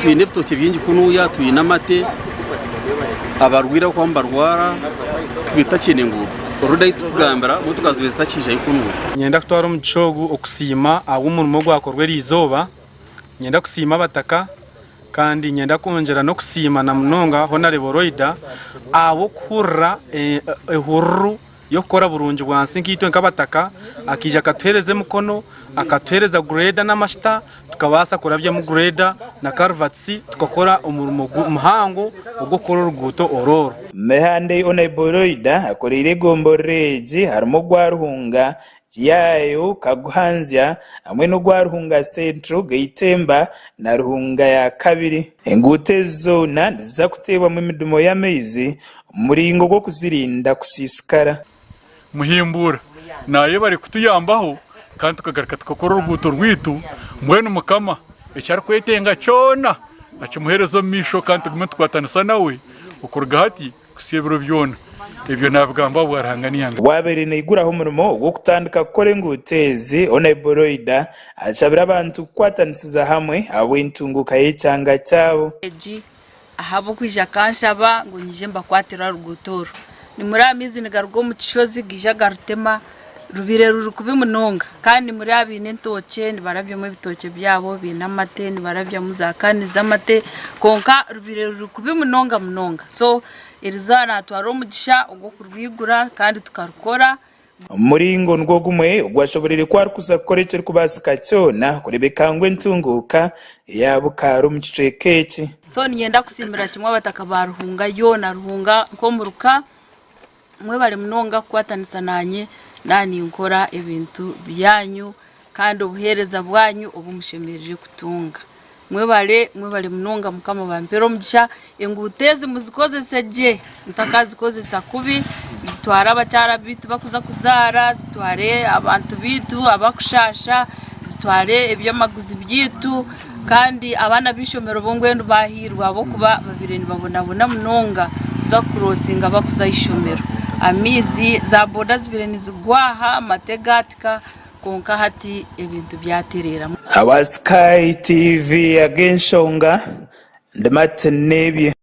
twine ibitoke byingi kunuya twine amate abarwira ko mbarwara twita kinengo urudayi tugambara mutukazibe zitakije ikunuya nyenda kutwara mu gicogu okusima abo umurimo gwakorwe rizoba nyenda kusima bataka kandi nyenda kongera no kusima na munonga Honorable Roida abo kurra ehuru yo kora burungi bwansi nkitwe nkabataka akija katwereze mukono akatwereza grader n'amashita tukabasa kurabya mu grader na carvatsi tukakora umurimo muhango ubwo kora ruguto ororo mehande Honorable Roida akorire gomboreji harimo gwaruhunga yayo kaguhanzya amwe no gwaruhunga centro gaitemba na ruhunga ya kabiri engute zona za kuteba mu midumo y'amezi muringo go kuzirinda kusisikara muhimbura naye bari kutuyambaho kandi tukagaruka tukakora urubuto rwitu mwene mukama icyari kwetenga cyona acimuherezo misho kandi tugume twatanisa nawe ukorga hati kusebero byona ibyo nabwamba bwaranganiyanga wabere niguraho umurimo wo kutandika kore ngutezi Honorable Roida acabira abantu kwatanisiza hamwe abo intunguka y'cyanga cyabo ahabo kwija kanshaba ngo nyije mbakwatira rugutoro ni muri amizi nigarwo mu cishozi gija garutema rubire ruri kubimunonga kandi muri abine ntoke nibaravye mu bitoke byabo binamate nibaravye mu zakani zamate konka rubire ruri kubimunonga so irizana twaro mugisha ugo kurwigura kandi tukarukora muringo ngo gumwe gwashoborere kwarukuza korekere kubasika cyona kurebekangwe ntunguka yabo karo mu cicekeki so niyenda kusimbira kimwe bataka baruhunga yo na ruhunga nkomuruka mwe bari munonga kwatanisa nanye nani nkora ibintu byanyu kandi ubuhereza bwanyu ubumushemerere kutunga mwe bari munonga mukama bampero mugisha engutezi muzikoze seje ntakazi koze sakubi zitwara abacyara bitu bakuza kuzara zitware abantu bitu abakushasha zitware ibyamaguzi byitu kandi abana bishomero bongwendo bahirwa bo kuba babire babona munonga za kurosinga bakuza ishomero amizi za boda zibire nizigwaha mategatika konka hati ibintu byaterera Sky TV agenshonga ndamate nebye